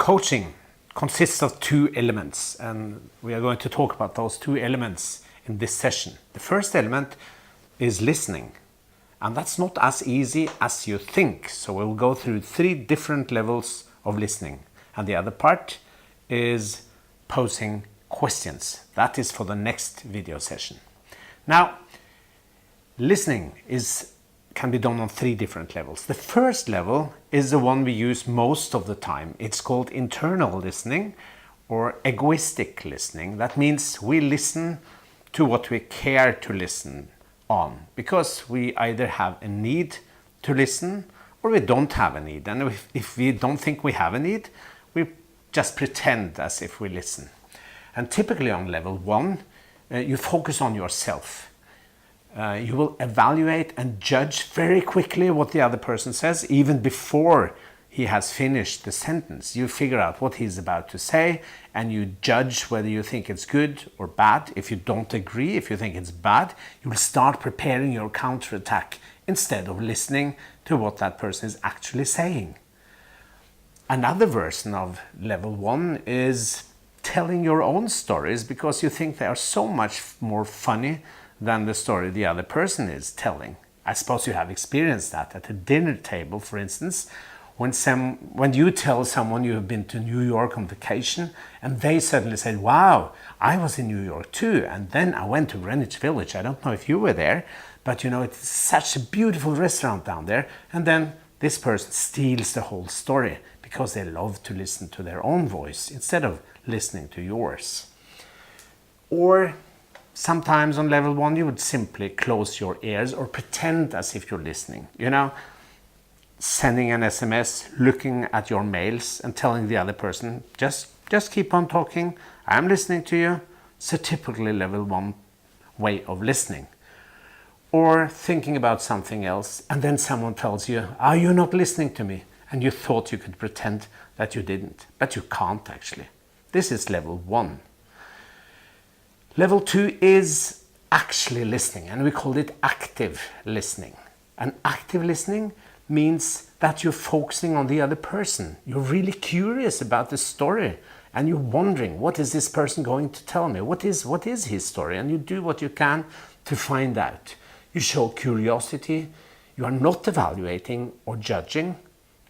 Coaching consists of two elements, and we are going to talk about those two elements in this session. The first element is listening, and that's not as easy as you think. So we'll go through 3 different levels of listening, and the other part is posing questions. That is for the next video session. Now, listening can be done on 3 different levels. The first level is the one we use most of the time. It's called internal listening or egoistic listening. That means we listen to what we care to listen on, because we either have a need to listen or we don't have a need. And if we don't think we have a need, we just pretend as if we listen. And typically on level 1, you focus on yourself. You will evaluate and judge very quickly what the other person says, even before he has finished the sentence. You figure out what he's about to say, and you judge whether you think it's good or bad. If you don't agree, if you think it's bad, you will start preparing your counterattack instead of listening to what that person is actually saying. Another version of level 1 is telling your own stories because you think they are so much more funny than the story the other person is telling. I suppose you have experienced that at a dinner table, for instance, when you tell someone you have been to New York on vacation and they suddenly say, wow, I was in New York too, and then I went to Greenwich Village. I don't know if you were there, but you know, it's such a beautiful restaurant down there. And then this person steals the whole story because they love to listen to their own voice instead of listening to yours. Or sometimes on level 1, you would simply close your ears or pretend as if you're listening. You know, sending an SMS, looking at your mails and telling the other person, just keep on talking, I'm listening to you. It's a typically level 1 way of listening. Or thinking about something else and then someone tells you, are you not listening to me? And you thought you could pretend that you didn't, but you can't actually. This is level 1. Level 2 is actually listening, and we call it active listening. And active listening means that you're focusing on the other person. You're really curious about the story, and you're wondering, what is this person going to tell me? What is his story? And you do what you can to find out. You show curiosity. You are not evaluating or judging.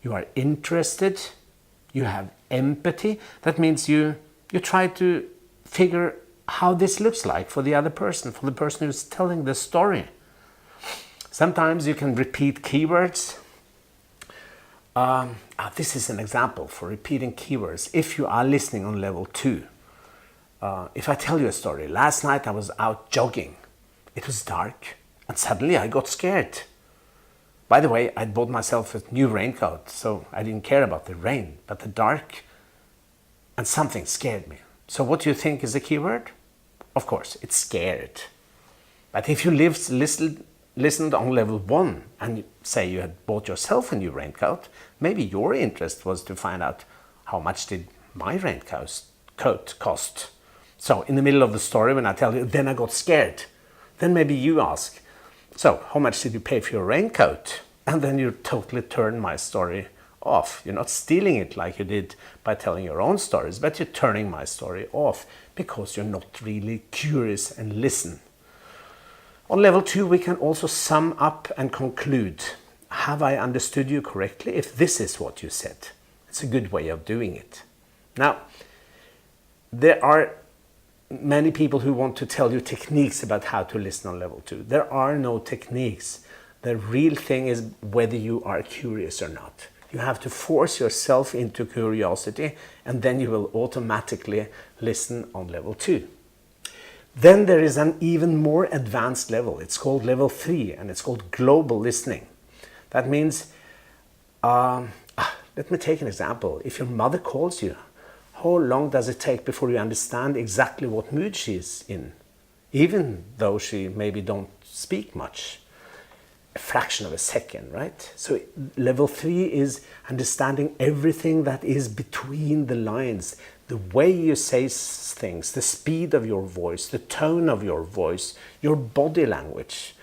You are interested. You have empathy. That means you try to figure how this looks like for the other person, for the person who's telling the story. Sometimes you can repeat keywords. This is an example for repeating keywords. If you are listening on level 2, if I tell you a story, last night I was out jogging. It was dark and suddenly I got scared. By the way, I'd bought myself a new raincoat, so I didn't care about the rain, but the dark, and something scared me. So what do you think is the keyword? Of course, it's scared. But if you listened on level 1 and say you had bought yourself a new raincoat, maybe your interest was to find out how much did my raincoat cost. So in the middle of the story, when I tell you, then I got scared, then maybe you ask, so how much did you pay for your raincoat? And then you totally turn my story off. You're not stealing it like you did by telling your own stories, but you're turning my story off because you're not really curious and listen. On level 2, we can also sum up and conclude. Have I understood you correctly? If this is what you said, it's a good way of doing it. Now, there are many people who want to tell you techniques about how to listen on level 2. There are no techniques. The real thing is whether you are curious or not. You have to force yourself into curiosity, and then you will automatically listen on level 2. Then there is an even more advanced level. It's called level 3, and it's called global listening. That means, let me take an example. If your mother calls you, how long does it take before you understand exactly what mood she is in? Even though she maybe don't speak much. A fraction of a second, right? So level 3 is understanding everything that is between the lines. The way you say things, the speed of your voice, the tone of your voice, your body language.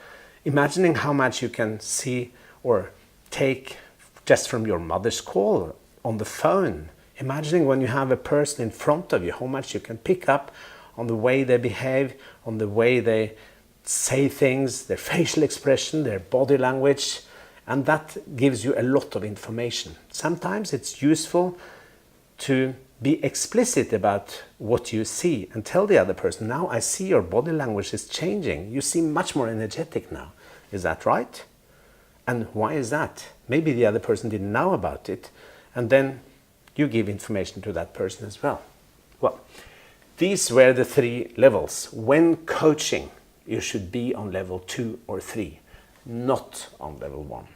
Imagining how much you can see or take just from your mother's call on the phone. Imagining when you have a person in front of you, how much you can pick up on the way they behave, on the way they say things, their facial expression, their body language, and that gives you a lot of information. Sometimes it's useful to be explicit about what you see and tell the other person, now I see your body language is changing. You seem much more energetic now. Is that right? And why is that? Maybe the other person didn't know about it, and then you give information to that person as well. Well, these were the 3 levels. When coaching, you should be on level 2 or 3, not on level 1.